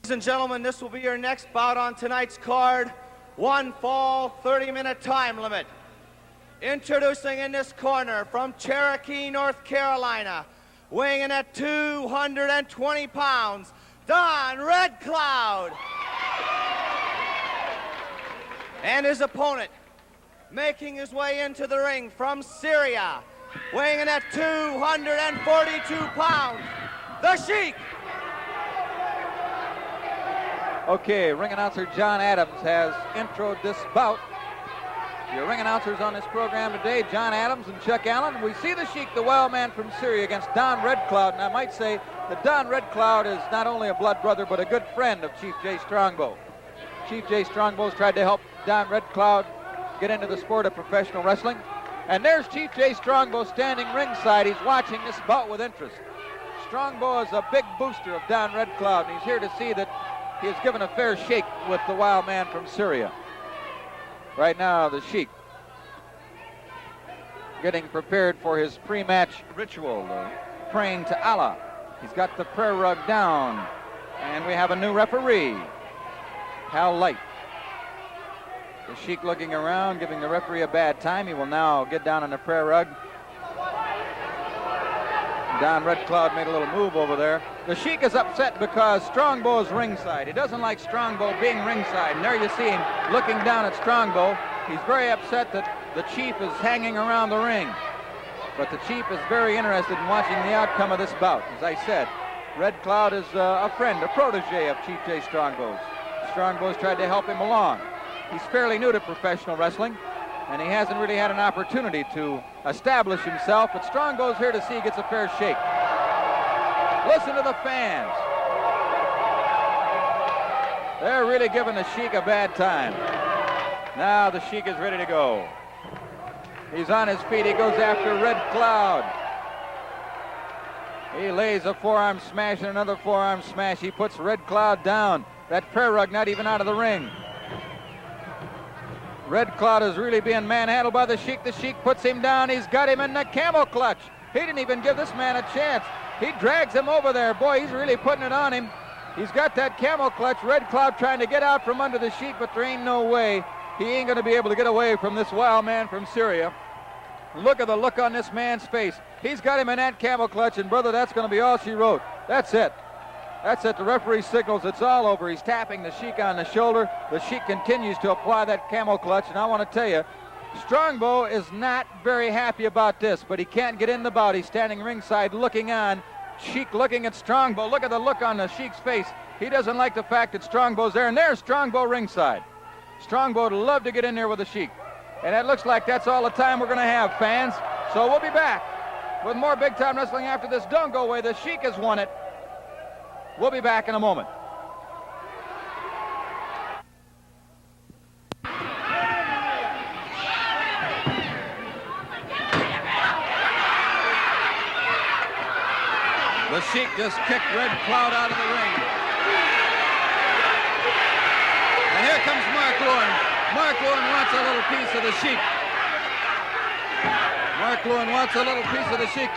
Ladies and gentlemen, this will be your next bout on tonight's card. 1 fall, 30-minute time limit. Introducing in this corner from Cherokee, North Carolina, weighing in at 220 pounds, Don Red Cloud. And his opponent, making his way into the ring from Syria, weighing in at 242 pounds, the Sheik. Okay, ring announcer John Adams has introed this bout. Your ring announcers on this program today, John Adams and Chuck Allen. We see the Sheik, the wild man from Syria, against Don Red Cloud. And I might say that Don Red Cloud is not only a blood brother, but a good friend of Chief Jay Strongbow. Chief Jay Strongbow's tried to help Don Red Cloud get into the sport of professional wrestling. And there's Chief Jay Strongbow standing ringside. He's watching this bout with interest. Strongbow is a big booster of Don Red Cloud, and he's here to see that he has given a fair shake with the wild man from Syria. Right now, the Sheik getting prepared for his pre-match ritual, praying to Allah. He's got the prayer rug down, and we have a new referee, Hal Light. The Sheik looking around, giving the referee a bad time. He will now get down on the prayer rug. Don Red Cloud made a little move over there. The Sheik is upset because Strongbow is ringside. He doesn't like Strongbow being ringside. And there you see him looking down at Strongbow. He's very upset that the Chief is hanging around the ring. But the Chief is very interested in watching the outcome of this bout. As I said, Red Cloud is a friend, a protege of Chief Jay Strongbow's. Strongbow's tried to help him along. He's fairly new to professional wrestling, and he hasn't really had an opportunity to establish himself, but Strongbow's here to see he gets a fair shake. Listen to the fans. They're really giving the Sheik a bad time. Now the Sheik is ready to go. He's on his feet. He goes after Red Cloud. He lays a forearm smash and another forearm smash. He puts Red Cloud down. That prayer rug not even out of the ring. Red Cloud is really being manhandled by the Sheik. The Sheik puts him down. He's got him in the camel clutch. He didn't even give this man a chance. He drags him over there. Boy, he's really putting it on him. He's got that camel clutch. Red Cloud trying to get out from under the Sheik, but there ain't no way. He ain't going to be able to get away from this wild man from Syria. Look at the look on this man's face. He's got him in that camel clutch, and brother, that's going to be all she wrote. That's it. That's it. The referee signals it's all over. He's tapping the Sheik on the shoulder. The Sheik continues to apply that camel clutch, and I want to tell you, Strongbow is not very happy about this, but he can't get in the bout. He's standing ringside looking on. Sheik looking at Strongbow. Look at the look on the Sheik's face. He doesn't like the fact that Strongbow's there, and there's Strongbow ringside. Strongbow would love to get in there with the Sheik. And it looks like that's all the time we're going to have, fans. So we'll be back with more big-time wrestling after this. Don't go away. The Sheik has won it. We'll be back in a moment. The Sheik just kicked Red Cloud out of the ring. And here comes Mark Lewin. Mark Lewin wants a little piece of the Sheik. Mark Lewin wants a little piece of the Sheik.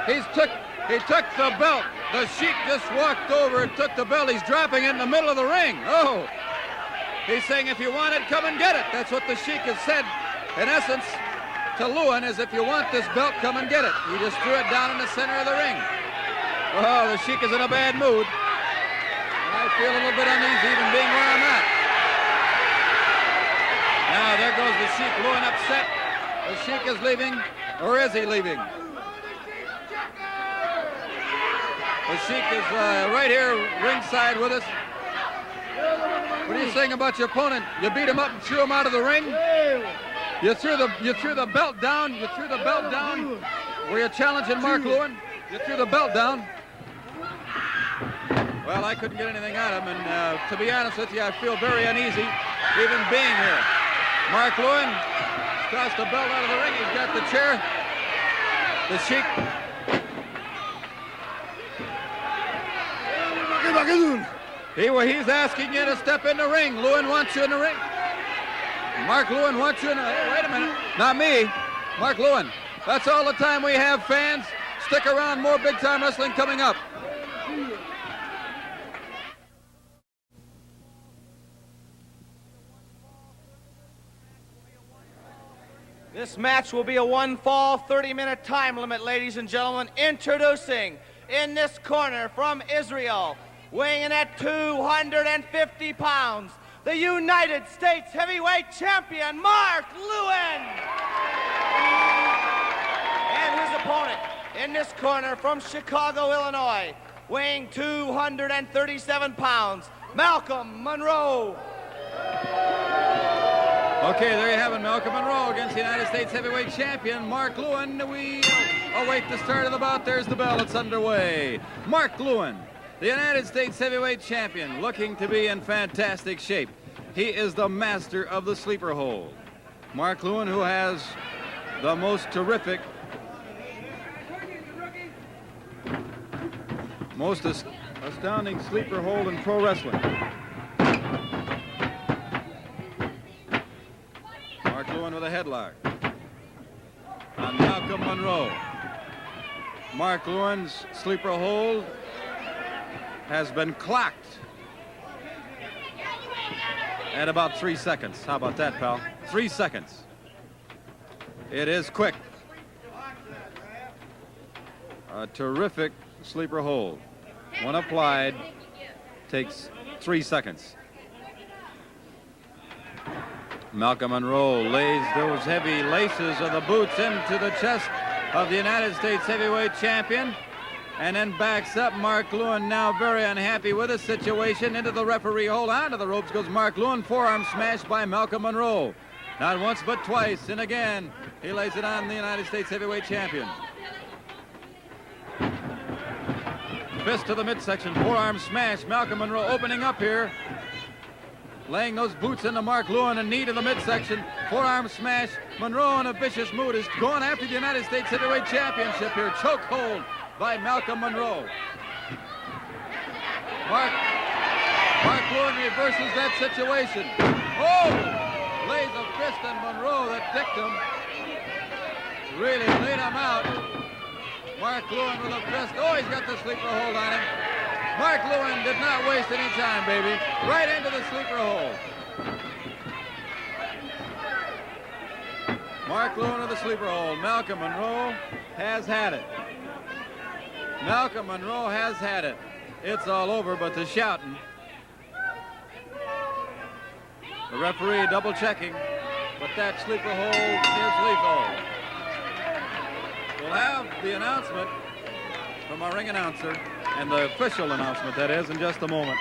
He took the belt. The Sheik just walked over and took the belt. He's dropping it in the middle of the ring. Oh! He's saying, if you want it, come and get it. That's what the Sheik has said, in essence, to Lewin, is if you want this belt, come and get it. He just threw it down in the center of the ring. Oh, the Sheik is in a bad mood. And I feel a little bit uneasy even being where I'm at. Now, there goes the Sheik. Lewin upset. The Sheik is leaving, or is he leaving? The Sheik is right here ringside with us. What are you saying about your opponent? You beat him up and threw him out of the ring? You threw the belt down. You threw the belt down. Were you challenging Mark Lewin? You threw the belt down. Well, I couldn't get anything out of him, and to be honest with you, I feel very uneasy even being here. Mark Lewin tossed the belt out of the ring. He's got the chair. The Sheik. He's asking you to step in the ring. Lewin wants you in the ring. Mark Lewin wants you in the ring. Hey, wait a minute. Not me. Mark Lewin. That's all the time we have, fans. Stick around. More big-time wrestling coming up. This match will be a one-fall, 30-minute time limit, ladies and gentlemen. Introducing in this corner from Israel, weighing in at 250 pounds, the United States heavyweight champion, Mark Lewin. And his opponent in this corner from Chicago, Illinois, weighing 237 pounds, Malcolm Monroe. Okay, there you have it, Malcolm Monroe against the United States heavyweight champion, Mark Lewin. We await the start of the bout. There's the bell. It's underway. Mark Lewin, the United States heavyweight champion, looking to be in fantastic shape. He is the master of the sleeper hold. Mark Lewin, who has the most terrific, most astounding sleeper hold in pro wrestling. Mark Lewin with a headlock on Malcolm Monroe. Mark Lewin's sleeper hold has been clocked at about 3 seconds. How about that, pal? 3 seconds. It is quick. A terrific sleeper hold. When applied, takes 3 seconds. Malcolm Monroe lays those heavy laces of the boots into the chest of the United States heavyweight champion and then backs up. Mark Lewin now very unhappy with the situation. Into the referee hold. Onto the ropes goes Mark Lewin. Forearm smashed by Malcolm Monroe. Not once but twice, and again he lays it on the United States heavyweight champion. Fist to the midsection. Forearm smash. Malcolm Monroe opening up here. Laying those boots into Mark Lewin, and knee to the midsection. Forearm smash. Monroe in a vicious mood is going after the United States heavyweight championship here. Choke hold by Malcolm Monroe. Mark Lewin reverses that situation. Oh! Lays a fist on Monroe that dicked him. Really laid him out. Mark Lewin with a fist. Oh, he's got the sleeper hold on him. Mark Lewin did not waste any time, baby. Right into the sleeper hold. Mark Lewin with the sleeper hold. Malcolm Monroe has had it. Malcolm Monroe has had it. It's all over, but the shouting. The referee double checking, but that sleeper hold is lethal. We'll have the announcement from our ring announcer, and the official announcement, that is, in just a moment.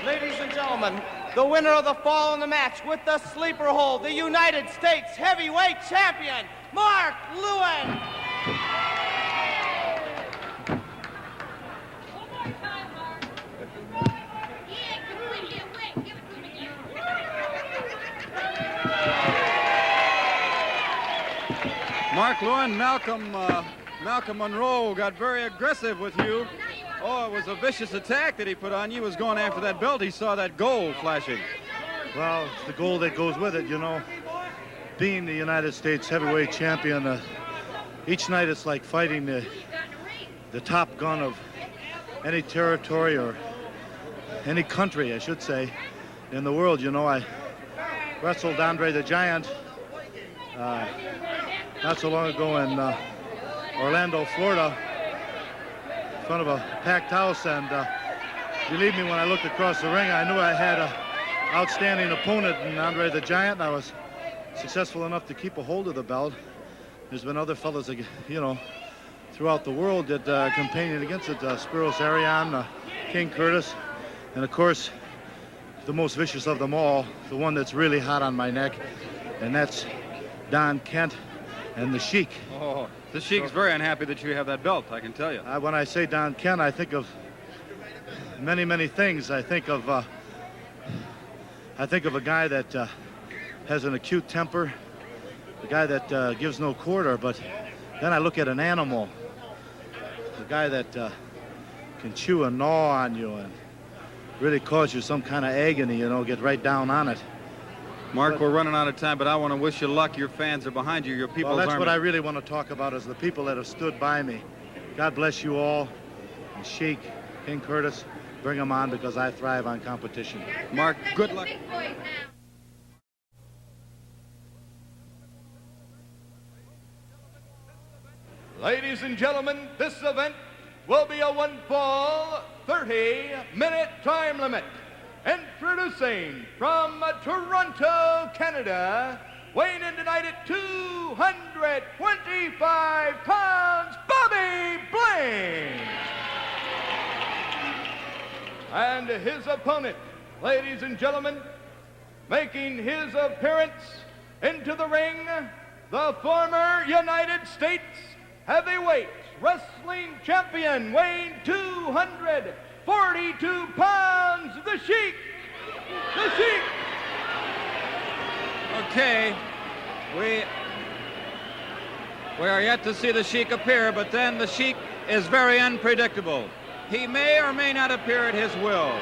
Ladies and gentlemen, the winner of the fall in the match with the sleeper hold, the United States heavyweight champion, Mark Lewin. Mark Lewin, Malcolm Monroe got very aggressive with you. Oh, it was a vicious attack that he put on you. He was going after that belt. He saw that gold flashing. Well, it's the gold that goes with it, you know. Being the United States heavyweight champion, each night it's like fighting the top gun of any territory or any country, I should say, in the world. You know, I wrestled Andre the Giant not so long ago in Orlando, Florida, in front of a packed house, and believe me, when I looked across the ring, I knew I had an outstanding opponent in Andre the Giant, and I was successful enough to keep a hold of the belt. There's been other fellas, you know, throughout the world that campaigning against it, Spiros Arion, King Curtis, and of course, the most vicious of them all, the one that's really hot on my neck, and that's Don Kent and the Sheik. Oh, the Sheik's very unhappy that you have that belt, I can tell you. When I say Don Kent, I think of many, many things. I think of a guy that has an acute temper, a guy that gives no quarter, but then I look at an animal, a guy that can chew and gnaw on you and really cause you some kind of agony, you know, get right down on it. Mark, we're running out of time, but I want to wish you luck. Your fans are behind you. Your people's Well, that's army. what I really want to talk about is the people that have stood by me. God bless you all. And Sheik, King Curtis, bring them on because I thrive on competition. Mark, good luck. Ladies and gentlemen, this event will be a one-fall, 30-minute time limit. Introducing from Toronto, Canada, weighing in tonight at 225 pounds, Bobby Blaine. And his opponent, ladies and gentlemen, making his appearance into the ring, the former United States heavyweight wrestling champion, weighing 242 pounds, the Sheik. The Sheik. Okay, we are yet to see the Sheik appear, but then the Sheik is very unpredictable. He may or may not appear at his will.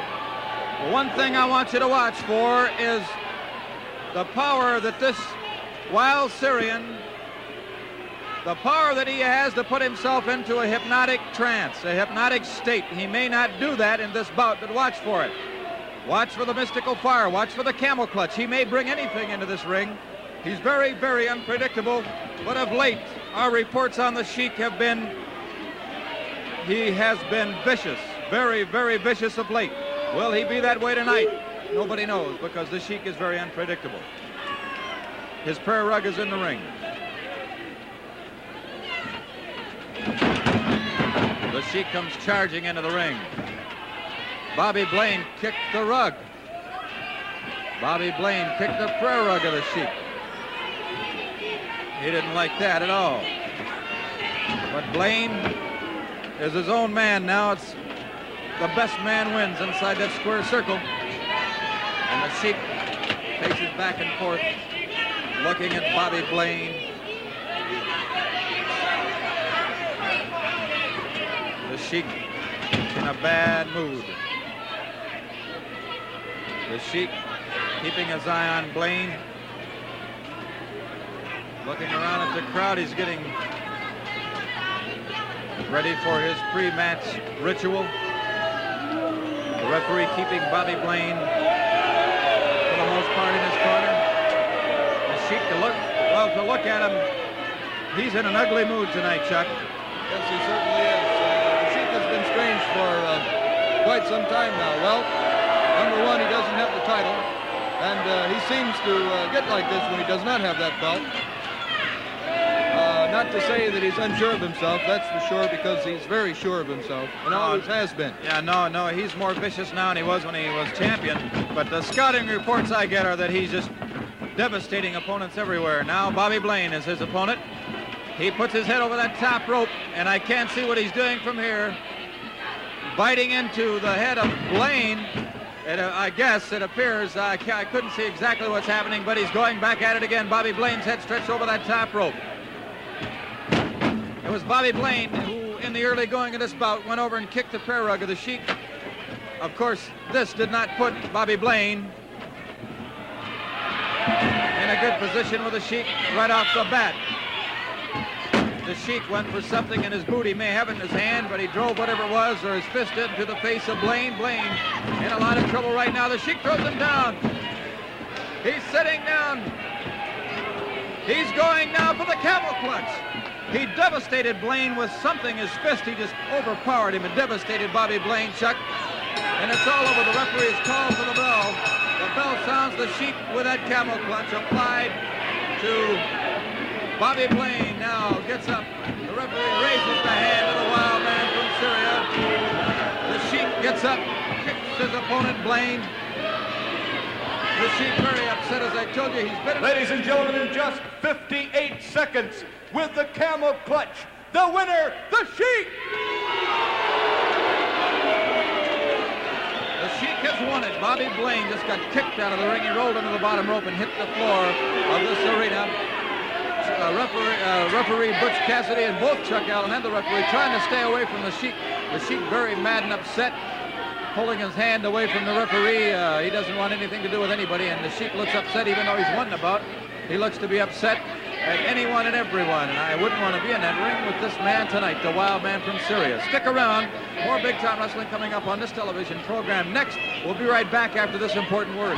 One thing I want you to watch for is the power that this wild Syrian, the power that he has to put himself into a hypnotic trance, a hypnotic state. He may not do that in this bout, but watch for it. Watch for the mystical fire. Watch for the camel clutch. He may bring anything into this ring. He's very, very unpredictable, but of late, our reports on the Sheik have been, he has been vicious, very, very vicious of late. Will he be that way tonight? Nobody knows, because the Sheik is very unpredictable. His prayer rug is in the ring. The Sheik comes charging into the ring. Bobby Blaine kicked the rug. Bobby Blaine kicked the prayer rug of the Sheik. He didn't like that at all. But Blaine is his own man now. It's the best man wins inside that square circle. And the Sheik faces back and forth, looking at Bobby Blaine. The Sheik in a bad mood. The Sheik keeping his eye on Blaine. Looking around at the crowd, he's getting ready for his pre-match ritual. The referee keeping Bobby Blaine for the most part in his corner. The Sheik to look at him, he's in an ugly mood tonight, Chuck. Yes, he certainly is. The Sheik has been strange for quite some time now. Well, number one, he doesn't have the title, and he seems to get like this when he does not have that belt. Not to say that he's unsure of himself, that's for sure, because he's very sure of himself, and always has been. Yeah, no, he's more vicious now than he was when he was champion. But the scouting reports I get are that he's just devastating opponents everywhere. Now Bobby Blaine is his opponent. He puts his head over that top rope, and I can't see what he's doing from here. Biting into the head of Blaine. I guess it appears, I couldn't see exactly what's happening, but he's going back at it again. Bobby Blaine's head stretched over that top rope. It was Bobby Blaine who, in the early going of this bout, went over and kicked the prayer rug of the Sheik. Of course, this did not put Bobby Blaine in a good position with the Sheik right off the bat. The Sheik went for something in his boot. He may have it in his hand, but he drove whatever it was or his fist into the face of Blaine. Blaine in a lot of trouble right now. The Sheik throws him down. He's sitting down. He's going now for the camel clutch. He devastated Blaine with something. His fist, he just overpowered him and devastated Bobby Blaine, Chuck. And it's all over. The referee is called for the bell. The bell sounds. The Sheik with that camel clutch applied to Bobby Blaine. Now gets up. The referee raises the hand of the wild man from Syria. The Sheik gets up, kicks his opponent Blaine. The Sheik very upset, as I told you. He's been. Ladies and gentlemen, in just 58 seconds, with the camel clutch, the winner, the Sheik! The Sheik has won it. Bobby Blaine just got kicked out of the ring. He rolled into the bottom rope and hit the floor of this arena. Referee Butch Cassidy and both Chuck Allen and the referee trying to stay away from the Sheik. The Sheik very mad and upset, pulling his hand away from the referee. He doesn't want anything to do with anybody, and the Sheik looks upset even though he's won the bout. He looks to be upset. at anyone and everyone, and I wouldn't want to be in that ring with this man tonight, the Wild Man from Syria. Stick around. More big-time wrestling coming up on this television program. Next, we'll be right back after this important word.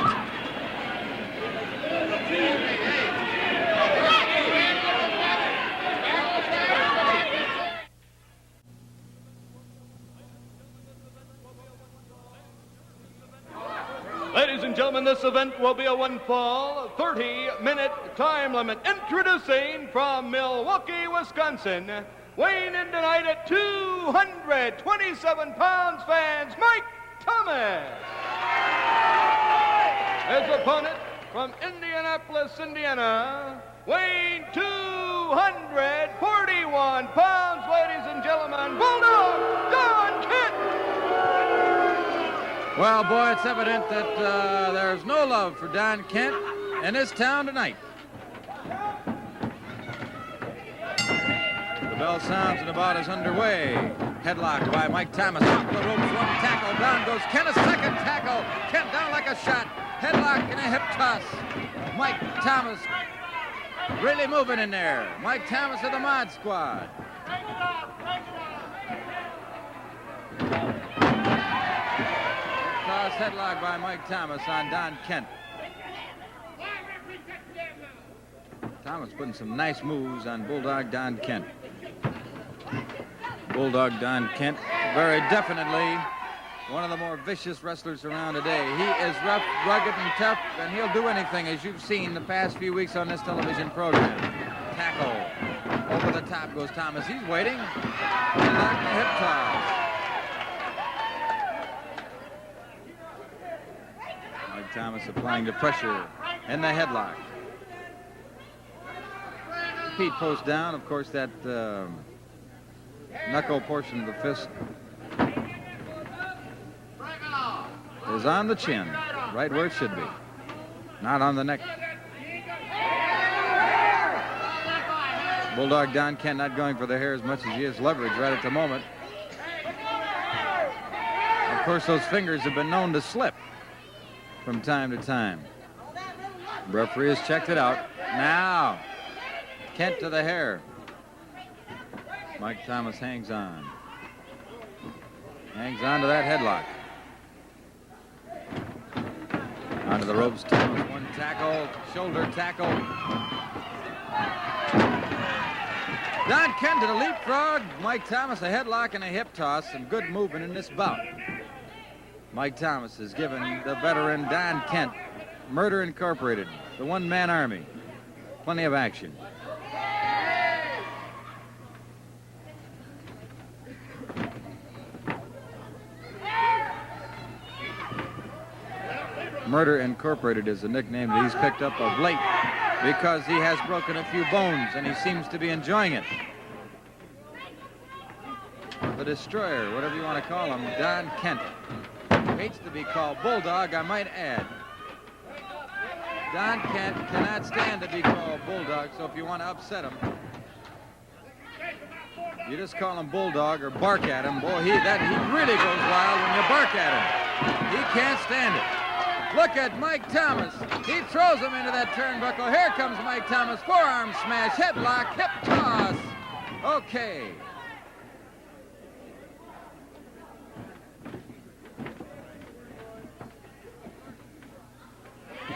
Ladies and gentlemen, this event will be a one-fall, 30-minute time limit. Introducing from Milwaukee, Wisconsin, weighing in tonight at 227 pounds, fans, Mike Thomas. His opponent from Indianapolis, Indiana, weighing 241 pounds, ladies and gentlemen, Bulldog Don Kent. Well, boy, it's evident that there's no love for Don Kent in this town tonight. The bell sounds and the bout is underway. Headlock by Mike Thomas. Off the ropes, one tackle. Down goes Kent, a second tackle. Kent down like a shot. Headlock and a hip toss. Mike Thomas really moving in there. Mike Thomas of the Mod Squad. Toss headlock by Mike Thomas on Don Kent. Thomas putting some nice moves on Bulldog Don Kent. Bulldog Don Kent, very definitely one of the more vicious wrestlers around today. He is rough, rugged, and tough, and he'll do anything, as you've seen the past few weeks on this television program. Tackle. Over the top goes Thomas. He's waiting. Headlock and a hip toss. Mike Thomas applying the pressure in the headlock. Feet post down. Of course, that knuckle portion of the fist is on the chin, right where it should be, not on the neck. Bulldog Don Kent not going for the hair as much as he is leverage right at the moment. Of course, those fingers have been known to slip from time to time. The referee has checked it out. Now, Kent to the hair. Mike Thomas hangs on. Hangs on to that headlock. Onto the ropes, Thomas, one tackle, shoulder tackle. Don Kent to the leapfrog. Mike Thomas a headlock and a hip toss. Some good movement in this bout. Mike Thomas has given the veteran Don Kent, Murder Incorporated, the one-man army, plenty of action. Murder Incorporated is a nickname that he's picked up of late because he has broken a few bones and he seems to be enjoying it. The Destroyer, whatever you want to call him, Don Kent. Hates to be called Bulldog, I might add. Don Kent cannot stand to be called Bulldog, so if you want to upset him, you just call him Bulldog or bark at him. Boy, he really goes wild when you bark at him. He can't stand it. Look at Mike Thomas. He throws him into that turnbuckle. Here comes Mike Thomas. Forearm smash, headlock, hip toss. Okay.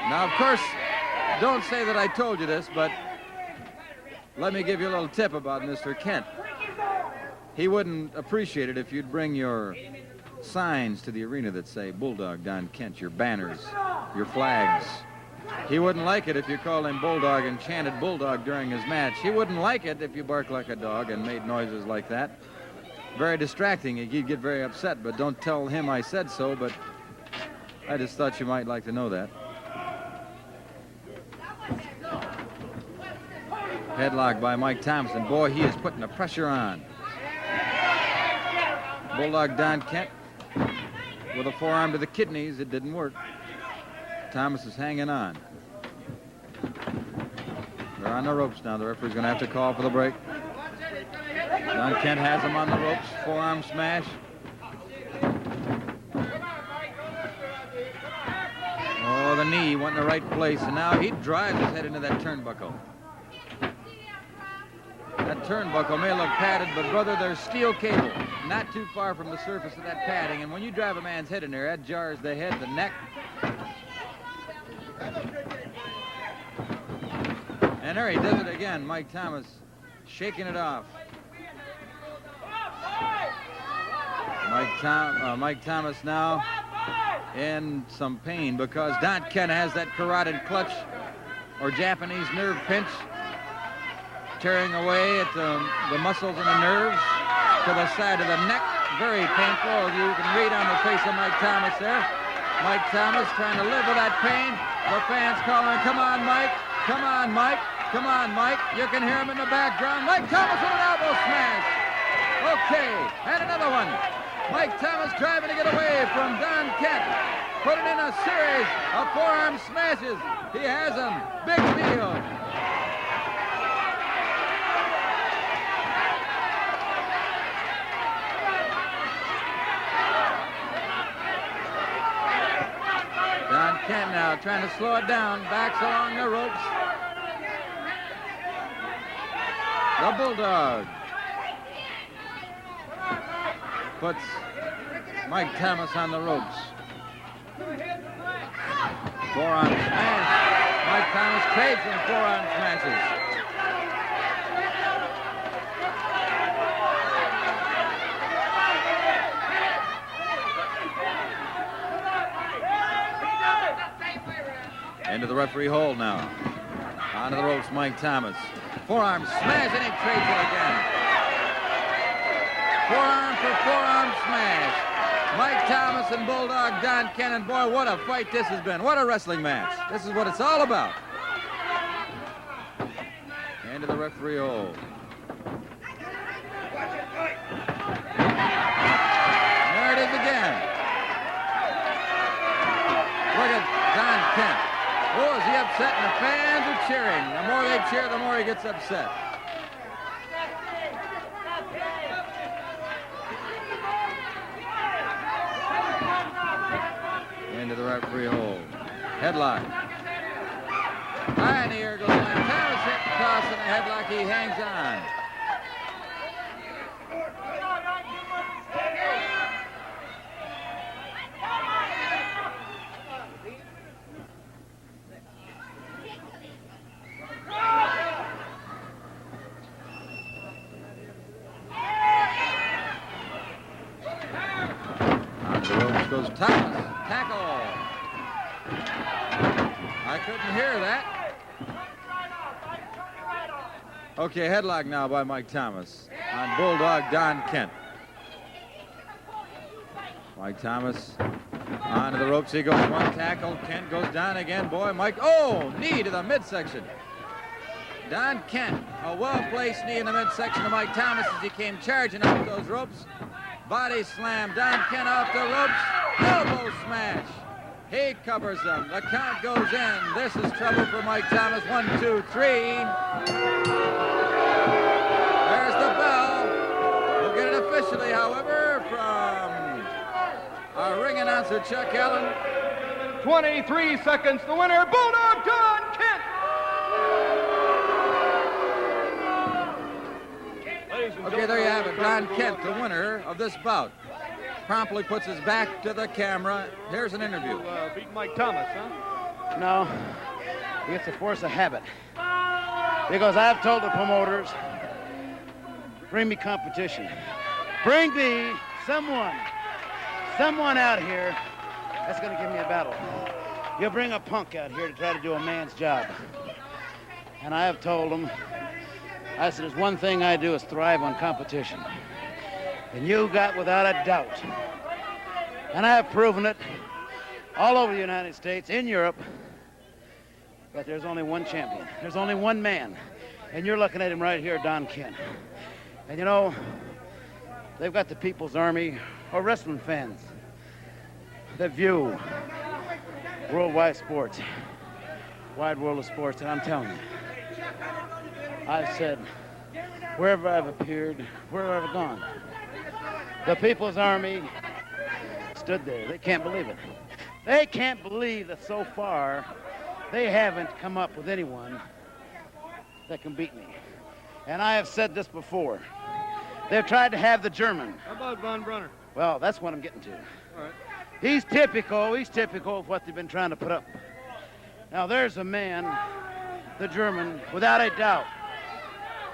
Now, of course, don't say that I told you this, but let me give you a little tip about Mr. Kent. He wouldn't appreciate it if you'd bring your signs to the arena that say Bulldog Don Kent, your banners, your flags. He wouldn't like it if you called him Bulldog and chanted Bulldog during his match. He wouldn't like it if you barked like a dog and made noises like that. Very distracting. He'd get very upset, but don't tell him I said so, but I just thought you might like to know that. Headlock by Mike Thompson. Boy, he is putting the pressure on. Bulldog Don Kent with a forearm to the kidneys. It didn't work. Thomas is hanging on. They're on the ropes now. The referee's going to have to call for the break. Don Kent has him on the ropes. Forearm smash. Oh, the knee went in the right place, and now he drives his head into that turnbuckle. That turnbuckle may look padded, but brother, there's steel cable not too far from the surface of that padding, and when you drive a man's head in there, that jars the head, the neck. And there he does it again, Mike Thomas shaking it off. Mike Thomas now in some pain because Don Kent has that carotid clutch or Japanese nerve pinch, tearing away at the muscles and the nerves to the side of the neck. Very painful. You can read on the face of Mike Thomas there. Mike Thomas trying to live with that pain. The fans calling, come on, Mike. Come on, Mike. Come on, Mike. You can hear him in the background. Mike Thomas with an elbow smash. Okay, and another one. Mike Thomas driving to get away from Don Kent. Putting in a series of forearm smashes. He has him. Big deal. Don Kent now trying to slow it down. Backs along the ropes. The Bulldog puts Mike Thomas on the ropes. Forearm smash. Mike Thomas trades in forearm smashes. Into the referee hold now. Onto the ropes, Mike Thomas. Forearm smash, and he trades it again. Forearm for forearm smash. Mike Thomas and Bulldog Don Kent, and boy, what a fight this has been. What a wrestling match. This is what it's all about. Into the referee hold. There it is again. Look at Don Kent. Oh, is he upset? And the fans are cheering. The more they cheer, the more he gets upset. Into the referee hold. Headlock. High in the air goes Mike Thomas, hit across in the headlock. He hangs on. Goes Thomas. Tackle. I couldn't hear that. Okay, headlock now by Mike Thomas on Bulldog Don Kent. Mike Thomas onto the ropes. He goes one tackle. Kent goes down again. Boy, Mike. Oh, knee to the midsection. Don Kent, a well-placed knee in the midsection of Mike Thomas as he came charging up those ropes. Body slam. Don Kent off the ropes. Elbow smash. He covers them. The count goes in. This is trouble for Mike Thomas. 1, 2, 3. There's the bell. We'll get it officially, however, from our ring announcer, Chuck Allen. 23 seconds. The winner, Bulldog Don Kent. Okay, there you have it. Don Kent, the winner of this bout. Promptly puts his back to the camera. Here's an interview. Beat Mike Thomas, huh? No, it's a force of habit. Because I've told the promoters, bring me competition. Bring me someone out here that's going to give me a battle. You'll bring a punk out here to try to do a man's job. And I have told them, I said, there's one thing I do is thrive on competition. And you got without a doubt. And I have proven it all over the United States, in Europe, that there's only one champion. There's only one man. And you're looking at him right here, Don Kent. And you know, they've got the People's Army or wrestling fans that view worldwide sports, wide world of sports, and I'm telling you, I've said, wherever I've appeared, wherever I've gone, the People's Army stood there. They can't believe it. They can't believe that so far they haven't come up with anyone that can beat me. And I have said this before. They've tried to have the German. How about Von Brunner? Well, that's what I'm getting to. All right. He's typical of what they've been trying to put up. Now, there's a man, the German, without a doubt,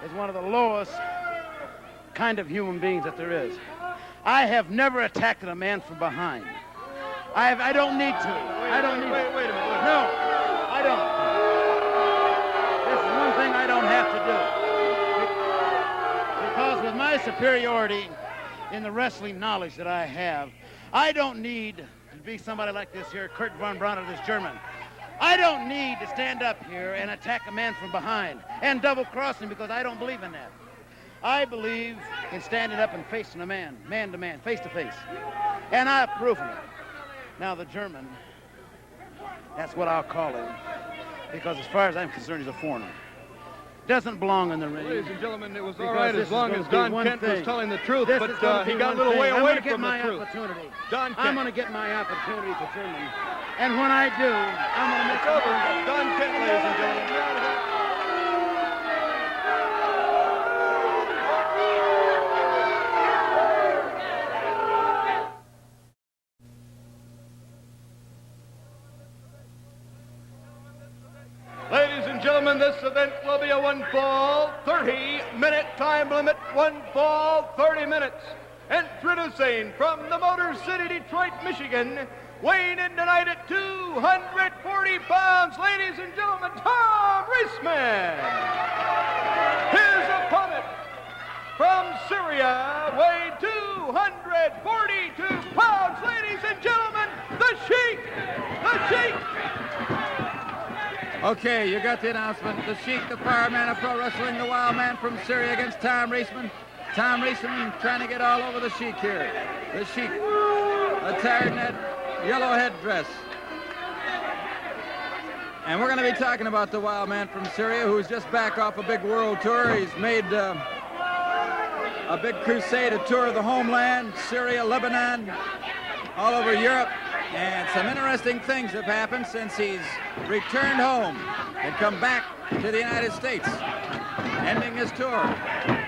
is one of the lowest kind of human beings that there is. I have never attacked a man from behind. I don't need to. Wait a minute. No, I don't. This is one thing I don't have to do. Because with my superiority in the wrestling knowledge that I have, I don't need to be somebody like this here, Kurt Von Brunner, this German. I don't need to stand up here and attack a man from behind and double-cross him, because I don't believe in that. I believe in standing up and facing a man to man, face to face. And I've proven it. Now, the German, that's what I'll call him, because as far as I'm concerned, he's a foreigner. Doesn't belong in the ring. Ladies and gentlemen, it was all Because right this as is long gonna as be Don one Kent was thing. telling the truth, This but is gonna he be got a one little way thing. I'm away gonna get from my the truth. opportunity. Don Kent. I'm going to get my opportunity to German. And when I do, I'm going to make It's over. Don Kent, ladies and gentlemen. Ladies and gentlemen, this event will be a 1-fall, 30-minute time limit. 1 fall, 30 minutes. Introducing from the Motor City, Detroit, Michigan, weighing in tonight at 240 pounds, ladies and gentlemen, Tom Reeseman. His opponent from Syria, weighing 242 pounds, ladies and gentlemen, the Sheik. The Sheik. Okay, you got the announcement. The Sheik, the fireman of pro wrestling, the wild man from Syria against Tom Reeseman. Tom Reeseman trying to get all over the Sheik here. The Sheik attired in that yellow headdress. And we're going to be talking about the wild man from Syria, who's just back off a big world tour. He's made a big crusade, a tour of the homeland, Syria, Lebanon, all over Europe. And some interesting things have happened since he's returned home and come back to the United States, ending his tour.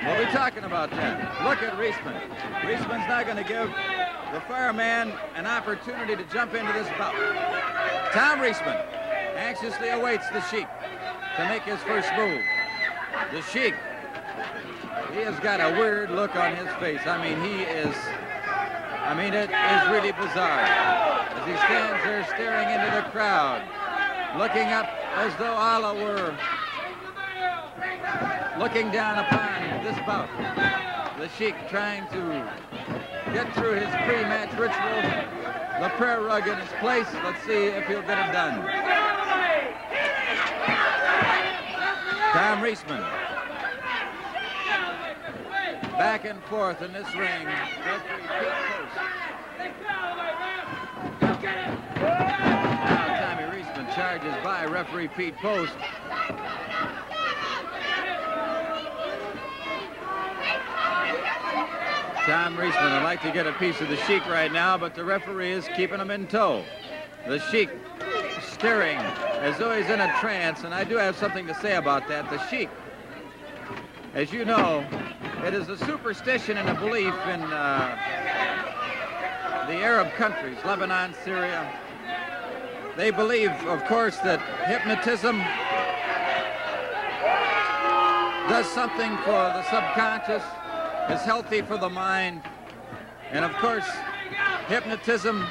We'll be talking about that. Look at Reeseman. Reeseman's now going to give the fireman an opportunity to jump into this bout. Tom Reeseman anxiously awaits the Sheik to make his first move. The Sheik, he has got a weird look on his face. it is really bizarre. As he stands there staring into the crowd, looking up as though Allah were looking down upon this bout. The Sheik trying to get through his pre-match ritual. The prayer rug in his place. Let's see if he'll get it done. Tom Reeseman. Back and forth in this ring. Now Tommy Reeseman charges by referee Pete Post. Tom Reeseman would like to get a piece of the Sheik right now, but the referee is keeping him in tow. The Sheik staring as though he's in a trance, and I do have something to say about that. The Sheik, as you know, it is a superstition and a belief in the Arab countries, Lebanon, Syria. They believe, of course, that hypnotism does something for the subconscious, is healthy for the mind, and of course, hypnotism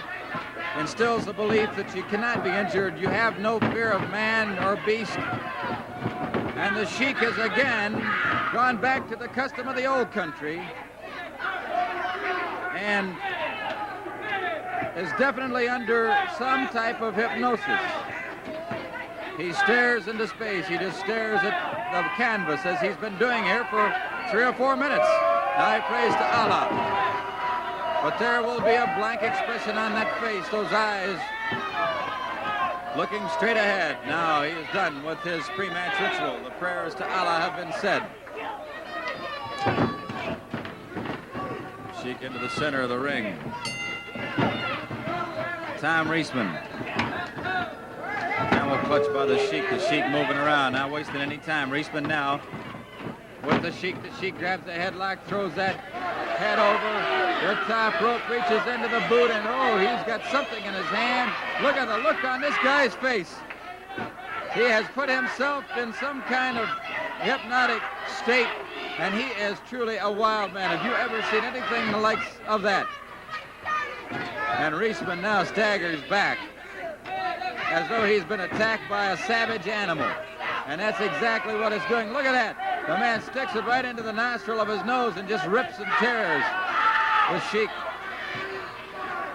instills the belief that you cannot be injured. You have no fear of man or beast. And the Sheik has again gone back to the custom of the old country and is definitely under some type of hypnosis. He stares into space. He just stares at the canvas as he's been doing here for 3 or 4 minutes. Now he prays to Allah. But there will be a blank expression on that face, those eyes looking straight ahead. Now he is done with his pre-match ritual. The prayers to Allah have been said. Sheik into the center of the ring. Tom Reeseman. Camel clutch by the Sheik. The Sheik moving around, not wasting any time. Reeseman now with the Sheik. The Sheik grabs the headlock, throws that head over. The top rope reaches into the boot, and oh, he's got something in his hand. Look at the look on this guy's face. He has put himself in some kind of hypnotic state, and he is truly a wild man. Have you ever seen anything the likes of that? And Reeseman now staggers back as though he's been attacked by a savage animal. And that's exactly what it's doing. Look at that. The man sticks it right into the nostril of his nose and just rips and tears. The Sheik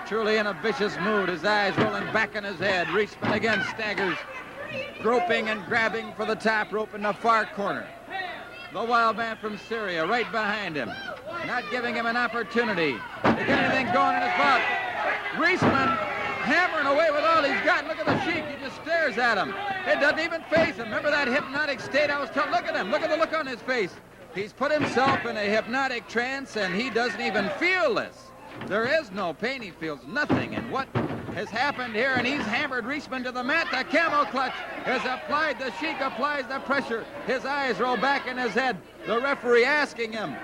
truly in a vicious mood, his eyes rolling back in his head. Reeseman again staggers, groping and grabbing for the top rope in the far corner. The wild man from Syria right behind him, not giving him an opportunity to get anything going in his mouth. Reeseman hammering away with all he's got. Look at the Sheik. He just stares at him. It doesn't even face him. Remember that hypnotic state I was telling? Look at him. Look at the look on his face. He's put himself in a hypnotic trance, and he doesn't even feel this. There is no pain. He feels nothing. And what has happened here, and he's hammered Reeseman to the mat. The camel clutch is applied. The Sheik applies the pressure. His eyes roll back in his head. The referee asking him.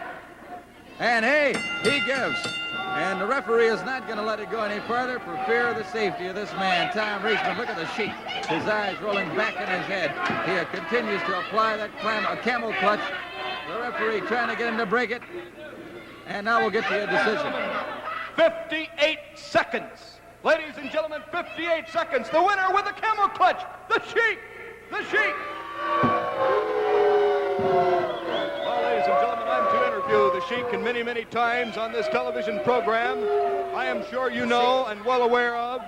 And hey, he gives. And the referee is not going to let it go any further for fear of the safety of this man, Tom Reeseman. Look at the Sheik. His eyes rolling back in his head. He continues to apply that camel clutch. The referee trying to get him to break it. And now we'll get to a decision. 58 seconds. Ladies and gentlemen, 58 seconds. The winner with the camel clutch, the Sheik. The Sheik. Well, ladies and gentlemen, I'm to interview the Sheik and many, many times on this television program. I am sure you know and well aware of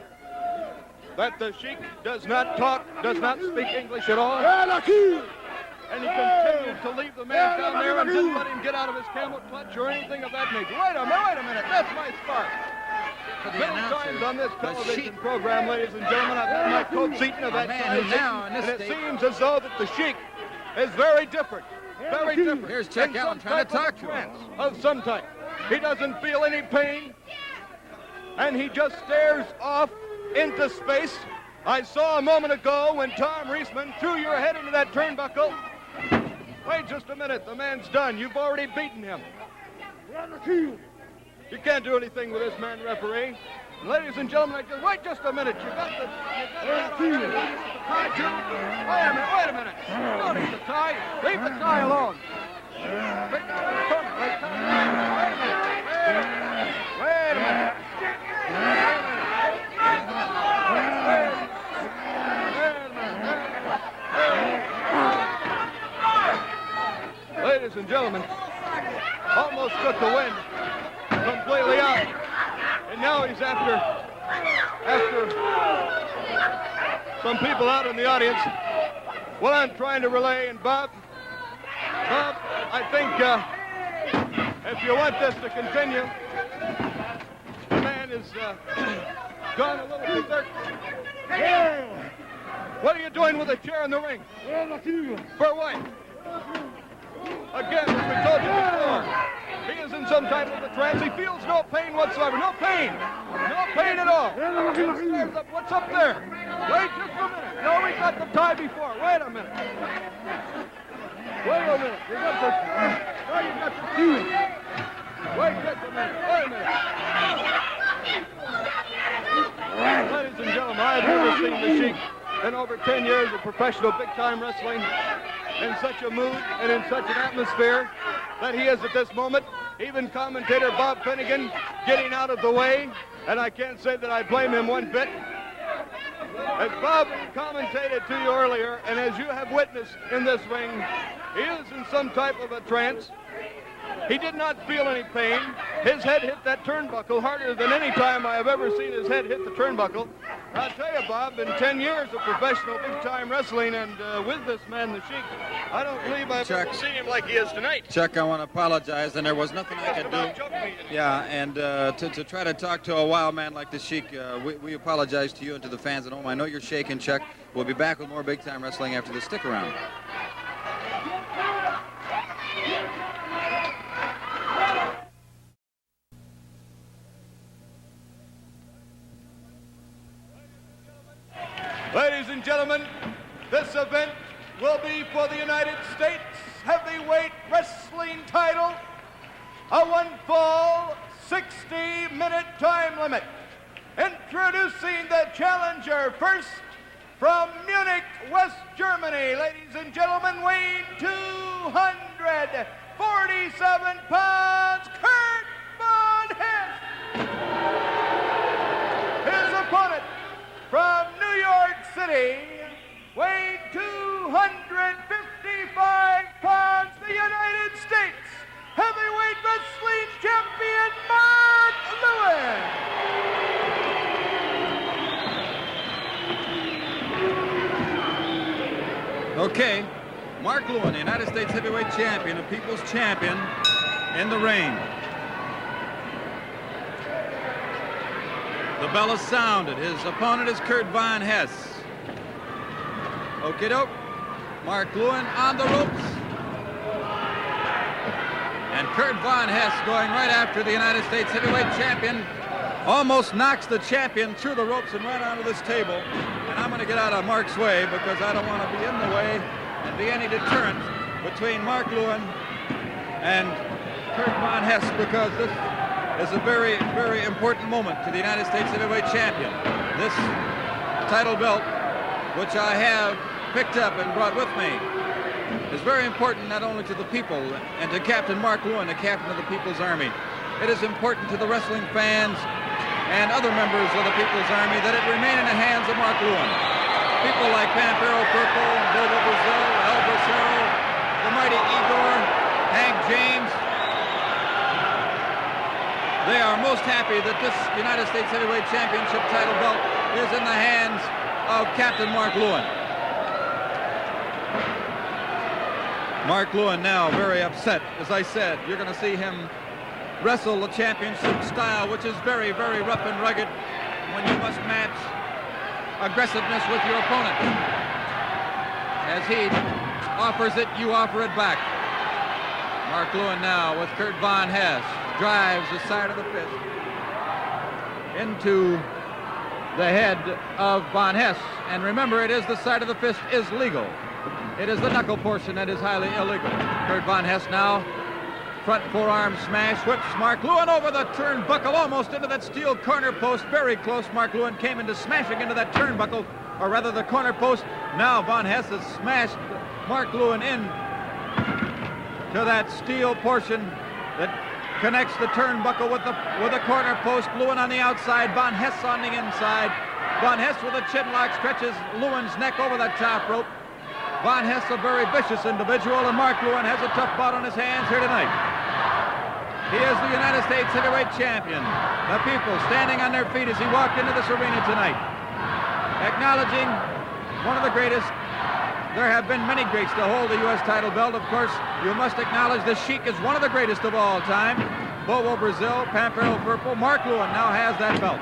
that the Sheik does not talk, does not speak English at all. And he continued to leave the man down there and didn't let him get out of his camel clutch or anything of that nature. Wait a minute, that's my spark. Many times on this television program, ladies and gentlemen, I've had my coats eaten of that size, and it seems as though that the Sheik is very different. Very different. Here's Chuck Allen trying to talk to him. Of some type. He doesn't feel any pain, and he just stares off into space. I saw a moment ago when Tom Reeseman threw your head into that turnbuckle. Wait just a minute, the man's done. You've already beaten him. You can't do anything with this man, referee. Ladies and gentlemen, wait just a minute. You got the tie too? Wait a minute. Don't eat the tie. Leave the tie alone. Wait a minute. Ladies and gentlemen, almost took the wind completely out. And now he's after some people out in the audience. What I'm trying to relay, and Bob, I think if you want this to continue, the man is gone a little berserk. What are you doing with a chair in the ring? For what? Again, as we told you before, he is in some type of a trance. He feels no pain whatsoever. No pain. No pain at all. He stares up. What's up there? Wait just a minute. No, we got the tie before. Wait a minute. Wait a minute. You got the... Oh, you got the tie. Wait just a minute. Wait a minute. Ladies and gentlemen, I've never seen the Sheik in over 10 years of professional big-time wrestling in such a mood and in such an atmosphere that he is at this moment. Even commentator Bob Finnegan getting out of the way, and I can't say that I blame him one bit. As Bob commentated to you earlier, and as you have witnessed in this ring, he is in some type of a trance. He did not feel any pain. His head hit that turnbuckle harder than any time I have ever seen his head hit the turnbuckle. I'll tell you, Bob, in 10 years of professional big-time wrestling and with this man, the Sheik, I don't believe I've ever seen him like he is tonight. Chuck, I want to apologize, and there was nothing I could do. Yeah, and to try to talk to a wild man like the Sheik, we apologize to you and to the fans at home. I know you're shaking, Chuck. We'll be back with more big-time wrestling after this. Stick around. Ladies and gentlemen, this event will be for the United States Heavyweight Wrestling a one-fall, 60-minute time limit. Introducing the challenger first from Munich, West Germany, ladies and gentlemen, weighing 247 pounds, Kurt Von Hess. His opponent from New York City, weighing 255 pounds, the United States heavyweight wrestling champion, Mark Lewin. Okay, Mark Lewin, the United States heavyweight champion, a people's champion, in the ring. The bell is sounded. His opponent is Kurt Von Hess. Okie doke. Mark Lewin on the ropes. And Kurt Von Hess going right after the United States heavyweight champion. Almost knocks the champion through the ropes and right onto this table. And I'm going to get out of Mark's way because I don't want to be in the way and be any deterrent between Mark Lewin and Kurt Von Hess, because this is a very, very important moment to the United States heavyweight champion. This title belt, which I have picked up and brought with me, is very important not only to the people and to Captain Mark Lewin, the captain of the People's Army. It is important to the wrestling fans and other members of the People's Army that it remain in the hands of Mark Lewin. People like Pampero Purple, Bobo Brazil, El Bracero, the mighty Igor, Hank James. They are most happy that this United States Heavyweight Championship title belt is in the hands of Captain Mark Lewin. Mark Lewin now very upset. As I said, you're going to see him wrestle the championship style, which is very, very rough and rugged when you must match aggressiveness with your opponent. As he offers it, you offer it back. Mark Lewin now with Kurt Von Hess drives the side of the fist into the head of Von Hess. And remember, it is the side of the fist is legal. It is the knuckle portion that is highly illegal. Kurt Von Hess now, front forearm smash, whips Mark Lewin over the turnbuckle, almost into that steel corner post, very close. Mark Lewin came into smashing into that turnbuckle, or rather the corner post. Now Von Hess has smashed Mark Lewin in to that steel portion that connects the turnbuckle with the corner post. Lewin on the outside, Von Hess on the inside. Von Hess with a chin lock stretches Lewin's neck over that top rope. Von Hess, a very vicious individual, and Mark Lewin has a tough bout on his hands here tonight. He is the United States heavyweight champion. The people standing on their feet as he walked into this arena tonight, acknowledging one of the greatest. There have been many greats to hold the U.S. title belt. Of course, you must acknowledge the Sheik is one of the greatest of all time. Bobo Brazil, Pampero Purple. Mark Lewin now has that belt.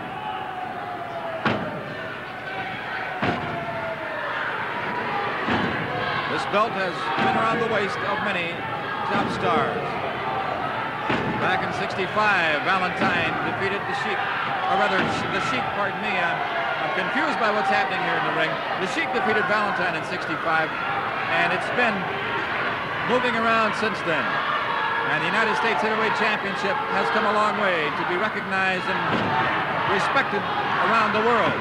This belt has been around the waist of many top stars. Back in '65, Valentine defeated the Sheik, or rather, the Sheik, pardon me, I'm confused by what's happening here in the ring. The Sheik defeated Valentine in '65, and it's been moving around since then. And the United States Heavyweight Championship has come a long way to be recognized and respected around the world.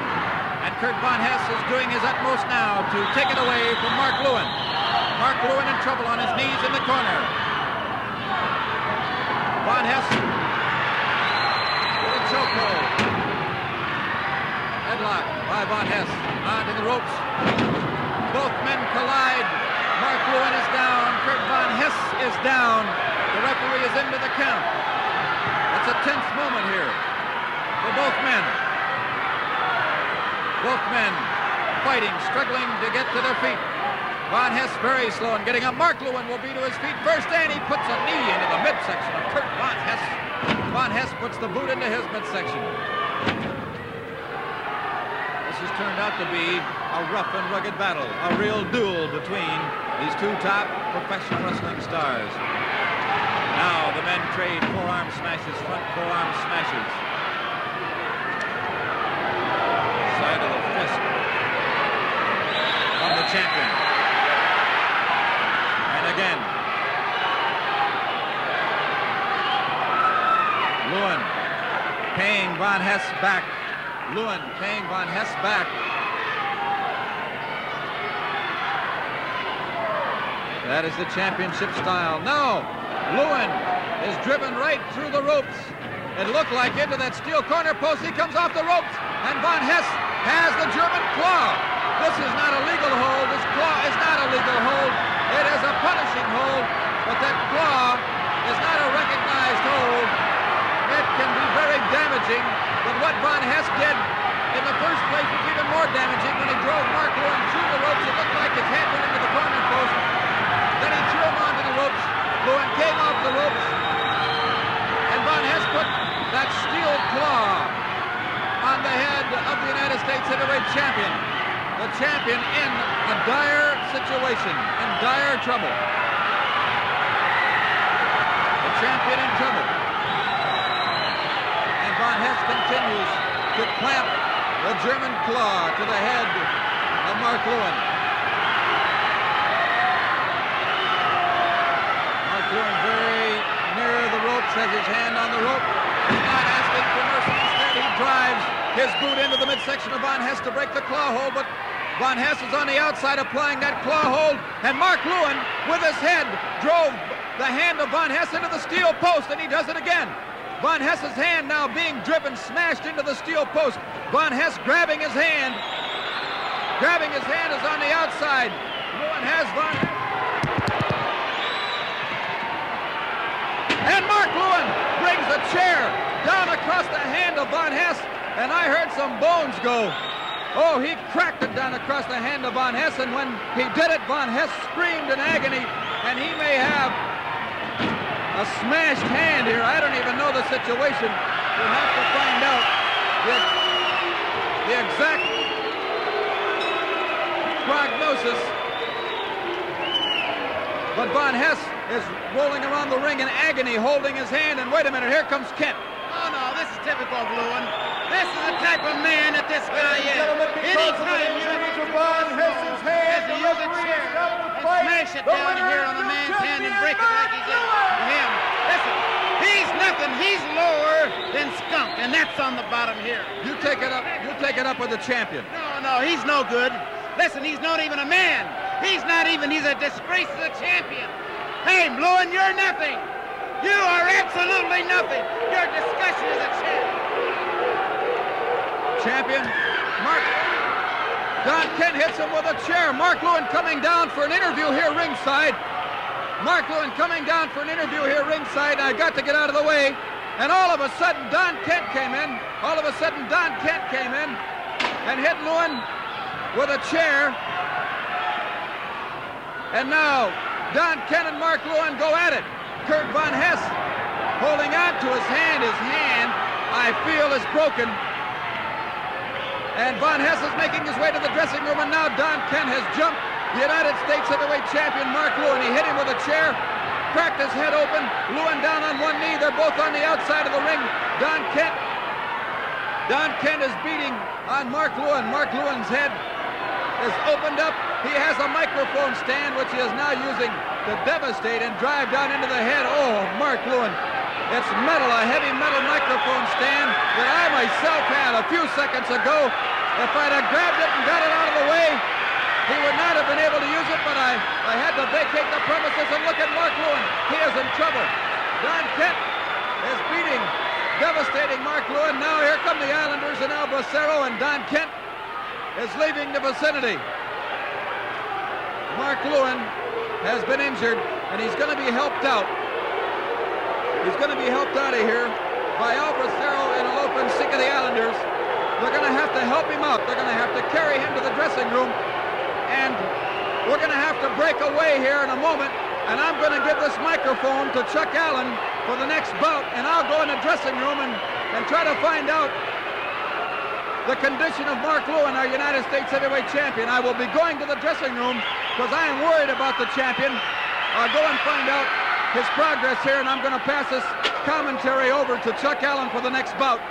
And Kurt Von Hess is doing his utmost now to take it away from Mark Lewin. Mark Lewin in trouble on his knees in the corner. Von Hess with a chokehold. Headlock by Von Hess onto the ropes. Both men collide. Mark Lewin is down. Kurt Von Hess is down. The referee is into the count. It's a tense moment here for both men. Both men fighting, struggling to get to their feet. Von Hess very slow in getting up. Mark Lewin will be to his feet first, and he puts a knee into the midsection of Kurt Von Hess. Von Hess puts the boot into his midsection. This has turned out to be a rough and rugged battle, a real duel between these two top professional wrestling stars. Now the men trade forearm smashes, front forearm smashes. Side of the fist of the champion. And again. Lewin paying Von Hess back. Lewin paying Von Hess back. That is the championship style. No, Lewin is driven right through the ropes. It looked like into that steel corner post. He comes off the ropes, and Von Hess has the German claw. This is not a legal hold. This claw is not a legal hold. It is a punishing hold, but that claw is not a recognized hold. It can be very damaging, but what Von Hess did in the first place was even more damaging when he drove Mark Lewin through the ropes. It looked like his head went into the corner post. Then he threw him onto the ropes. Lewin came off the ropes, and Von Hess put that steel claw on the head of the United States heavyweight champion. The champion in a dire situation, in dire trouble. The champion in trouble. And Von Hess continues to clamp the German claw to the head of Mark Lewin. Mark Lewin very near the ropes, has his hand on the rope. He's not asking for mercy. Instead, he drives his boot into the midsection of Von Hess to break the claw hold, but Von Hess is on the outside applying that claw hold, and Mark Lewin, with his head, drove the hand of Von Hess into the steel post, and he does it again. Von Hess's hand now being driven, smashed into the steel post. Von Hess grabbing his hand. Grabbing his hand is on the outside. Lewin has Von Hess. And Mark Lewin brings the chair down across the hand of Von Hess, and I heard some bones go. Oh, he cracked it down across the hand of Von Hess, and when he did it, Von Hess screamed in agony, and he may have a smashed hand here. I don't even know the situation. We'll have to find out the exact prognosis. But Von Hess is rolling around the ring in agony, holding his hand, and wait a minute, here comes Kent. Oh, no, this is typical of Lewin. This is the type of man that this guy is. Anytime you Von Hess's hand, has to use a chair and smash it down here on the man's hand and break it like he did to him. Listen, he's nothing. He's lower than Skunk, and that's on the bottom here. You take it up. You take it up with the champion. No, he's no good. Listen, he's not even a man. He's not even. He's a disgrace to the champion. Hey, Lewin, you're nothing. You are absolutely nothing. Your discussion is a champ. Champion, Mark. Don Kent hits him with a chair. Mark Lewin coming down for an interview here ringside. Mark Lewin coming down for an interview here ringside. I got to get out of the way. And all of a sudden, Don Kent came in. And hit Lewin with a chair. And now, Don Kent and Mark Lewin go at it. Kurt Von Hess holding on to his hand. His hand, I feel, is broken. And Von Hess is making his way to the dressing room, and now Don Kent has jumped the United States heavyweight champion, Mark Lewin. He hit him with a chair, cracked his head open. Lewin down on one knee. They're both on the outside of the ring. Don Kent is beating on Mark Lewin. Mark Lewin's head is opened up. He has a microphone stand, which he is now using to devastate and drive down into the head. Oh, Mark Lewin. It's metal, a heavy metal microphone stand that I myself had a few seconds ago. If I'd have grabbed it and got it out of the way, he would not have been able to use it, but I had to vacate the premises, and look at Mark Lewin. He is in trouble. Don Kent is beating, devastating Mark Lewin. Now here come the Islanders and El Bracero, and Don Kent is leaving the vicinity. Mark Lewin has been injured, and he's going to be helped out. He's going to be helped out of here by El Bracero and Alofa and Sheik of the Islanders. They're going to have to help him out. They're going to have to carry him to the dressing room. And we're going to have to break away here in a moment. And I'm going to give this microphone to Chuck Allen for the next bout. And I'll go in the dressing room and try to find out the condition of Mark Lewin, our United States heavyweight champion. I will be going to the dressing room because I am worried about the champion. I'll go and find out his progress here, and I'm going to pass this commentary over to Chuck Allen for the next bout.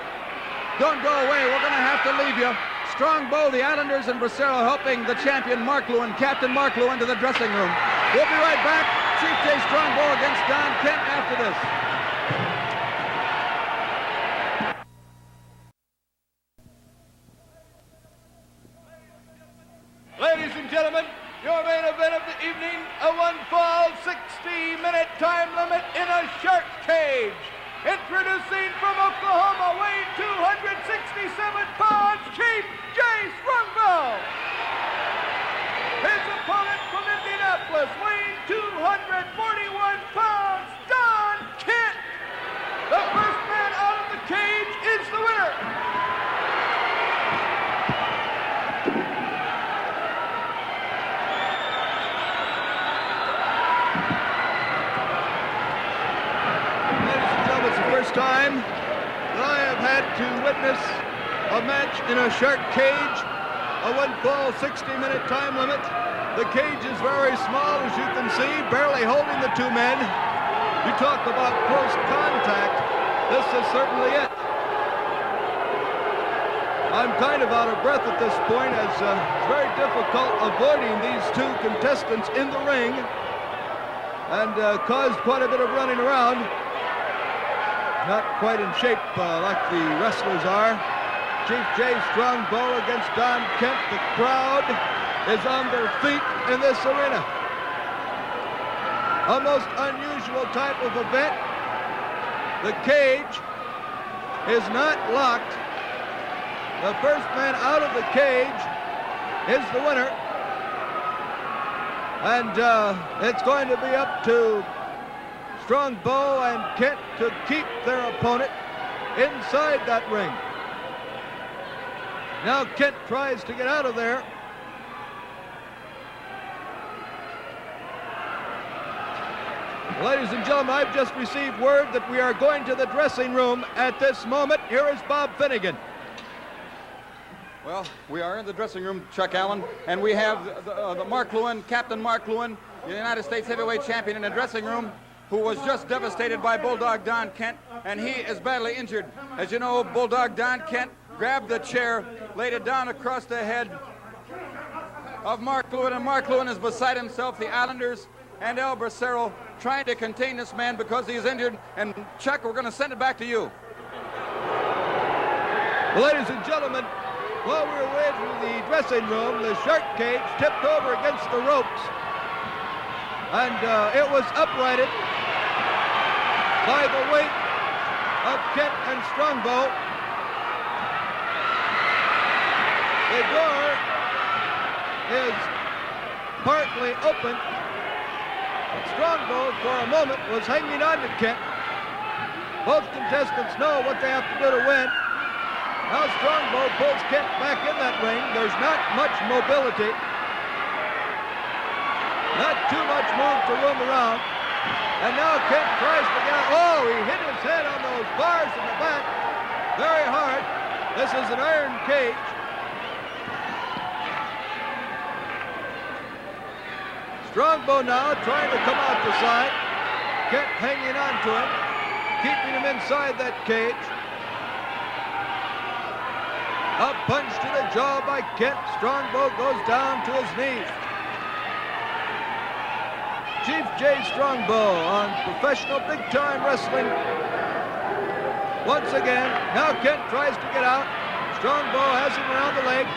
Don't go away. We're going to have to leave you. Strongbow, the Islanders, and Bracero helping the champion Mark Lewin, Captain Mark Lewin, to the dressing room. We'll be right back. Chief J. Strongbow against Don Kent after this. cage, introducing from Oklahoma, weighing 267 pounds, Chief J. Strongbow. His opponent from Indianapolis, weighing 241 pounds, Don Kent. The first man out of the cage is the winner. Ladies and gentlemen, it's the first time that I have had to witness a match in a shark cage, a one-fall 60-minute time limit. The cage is very small, as you can see, barely holding the two men. You talk about close contact. This is certainly it. I'm kind of out of breath at this point, as it's very difficult avoiding these two contestants in the ring, and caused quite a bit of running around. Not quite in shape like the wrestlers are. Chief J. Strongbow against Don Kent. The crowd is on their feet in this arena. A most unusual type of event. The cage is not locked. The first man out of the cage is the winner. And it's going to be up to Strongbow and Kent to keep their opponent inside that ring. Now Kent tries to get out of there. Ladies and gentlemen, I've just received word that we are going to the dressing room at this moment. Here is Bob Finnegan. Well, we are in the dressing room, Chuck Allen, and we have the Mark Lewin, Captain Mark Lewin, the United States heavyweight champion, in the dressing room, who was just devastated by Bulldog Don Kent, and he is badly injured. As you know, Bulldog Don Kent grabbed the chair, laid it down across the head of Mark Lewin, and Mark Lewin is beside himself. The Islanders and El Bracero trying to contain this man because he's injured. And Chuck, we're going to send it back to you. Well, ladies and gentlemen, while we were away from the dressing room, the shark cage tipped over against the ropes, and it was uprighted by the weight of Kent and Strongbow. The door is partly open. Strongbow, for a moment, was hanging on to Kent. Both contestants know what they have to do to win. Now Strongbow pulls Kent back in that ring. There's not much mobility. Not too much move to roam around. And now Kent tries to get out. Oh, he hit his head on those bars in the back very hard. This is an iron cage. Strongbow now trying to come out the side. Kent hanging on to him, keeping him inside that cage. A punch to the jaw by Kent. Strongbow goes down to his knees. Chief J. Strongbow on professional big-time wrestling. Once again, now Kent tries to get out. Strongbow has him around the leg,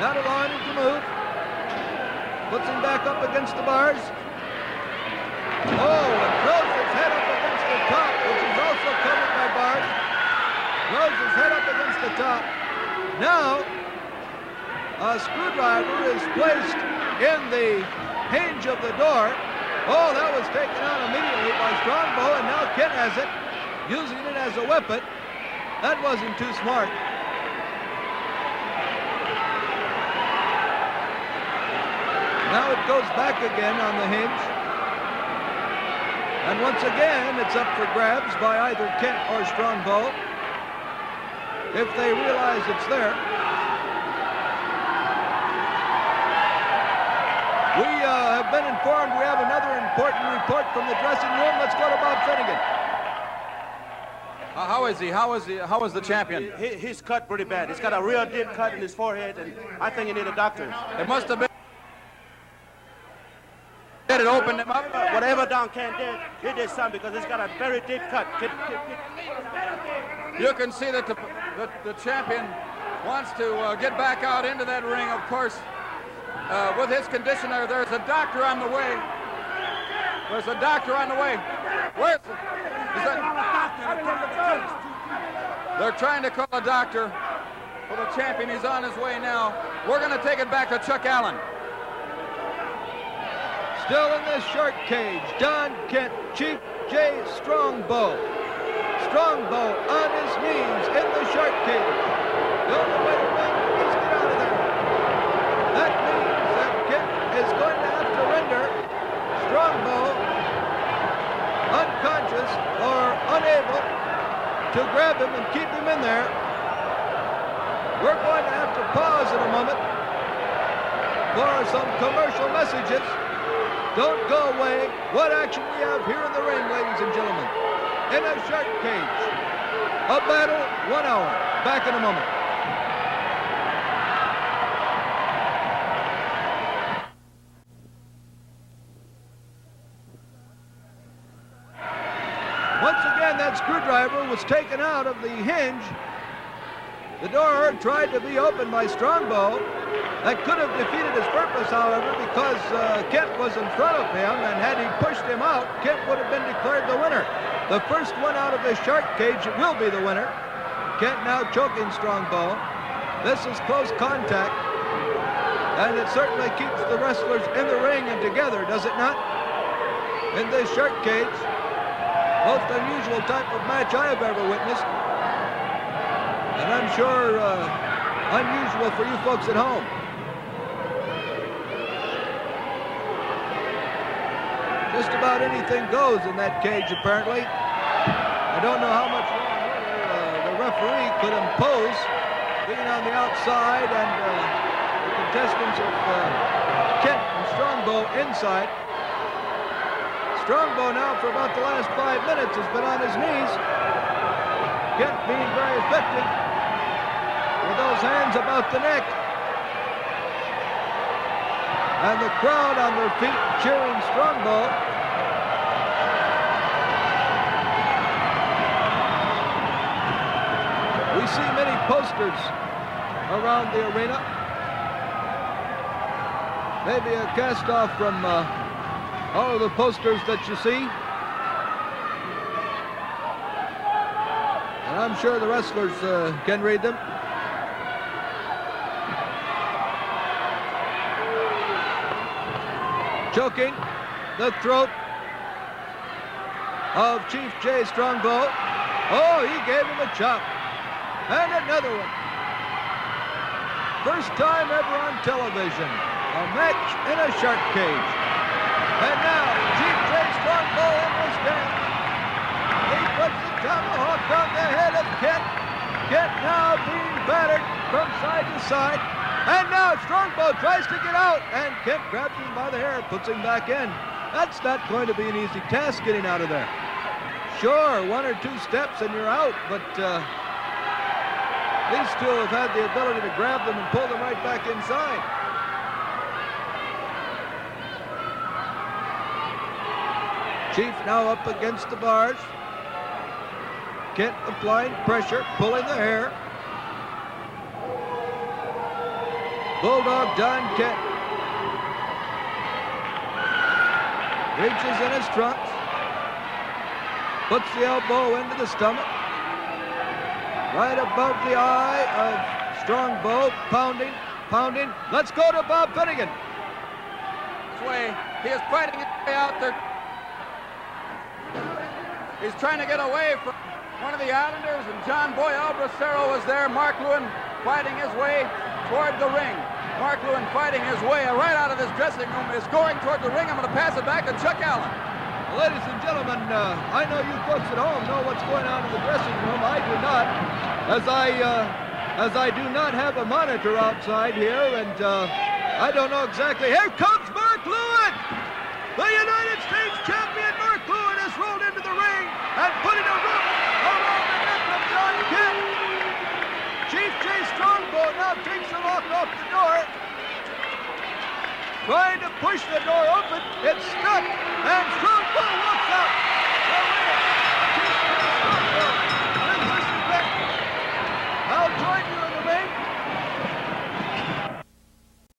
not allowing him to move. Puts him back up against the bars. Oh, and throws his head up against the top, which is also covered by bars. Throws his head up against the top. Now, a screwdriver is placed in the hinge of the door. Oh, that was taken out immediately by Strongbow, and now Kent has it, using it as a weapon. That wasn't too smart. Now it goes back again on the hinge. And once again, it's up for grabs by either Kent or Strongbow, if they realize it's there. We have been informed we have another important report from the dressing room. Let's go to Bob Finnegan. How is he? How is the champion? He's cut pretty bad. He's got a real deep cut in his forehead, and I think he needs a doctor. It must have been. It opened him up. Whatever Don Kent did, he did something because he's got a very deep cut. You can see that the champion wants to get back out into that ring, of course. With his condition there's a doctor on the way. There's a doctor on the way. Where's They're trying to call a doctor for the champion. He's on his way now. We're going to take it back to Chuck Allen. Still in this shark cage, Don Kent, Chief J. Strongbow. Strongbow on his knees in the shark cage. The only way to win is get out of there. That means that Kent is going to have to render Strongbow unconscious or unable to grab him and keep him in there. We're going to have to pause in a moment for some commercial messages. Don't go away. What action we have here in the ring, ladies and gentlemen. In a shark cage. A battle, 1 hour. Back in a moment. Once again, that screwdriver was taken out of the hinge. The door tried to be opened by Strongbow. That could have defeated his purpose, however, because Kent was in front of him, and had he pushed him out, Kent would have been declared the winner. The first one out of the shark cage will be the winner. Kent now choking Strongbow. This is close contact, and it certainly keeps the wrestlers in the ring and together, does it not? In this shark cage, most unusual type of match I have ever witnessed. And I'm sure unusual for you folks at home. Just about anything goes in that cage, apparently. I don't know how much longer the referee could impose being on the outside and the contestants of Kent and Strongbow inside. Strongbow now for about the last 5 minutes has been on his knees. Kent being very effective with those hands about the neck. And the crowd on their feet cheering Strongbow. We see many posters around the arena. Maybe a cast-off from all of the posters that you see. And I'm sure the wrestlers can read them. Choking the throat of Chief J. Strongbow. Oh, he gave him a chop. And another one. First time ever on television. A match in a shark cage. And now, Chief J. Strongbow in this dance. He puts the tomahawk on the head of Kent. Kent now being battered from side to side. And now Strongbow tries to get out, and Kent grabs him by the hair, puts him back in. That's not going to be an easy task getting out of there. Sure, 1 or 2 steps and you're out, but these two have had the ability to grab them and pull them right back inside. Chief now up against the bars. Kent applying pressure, pulling the hair. Bulldog Don Kent reaches in his trunks, puts the elbow into the stomach, right above the eye of Strongbow, pounding, pounding. Let's go to Bob Finnegan. This way, he is fighting his way out there. He's trying to get away from one of the Islanders, and John Boy Albracero was there. Mark Lewin fighting his way toward the ring. Mark Lewin fighting his way right out of this dressing room, is going toward the ring. I'm going to pass it back to Chuck Allen. Well, ladies and gentlemen, I know you folks at home know what's going on in the dressing room. I do not, as I do not have a monitor outside here, and I don't know exactly. Here comes Mark Lewin! The United States champion Mark Lewin has rolled into the ring and putting a rope around the neck of Don Kent. Chief J. Strongbow now takes the lock off the door. Trying to push the door open. It's stuck. And Strongbow walks out.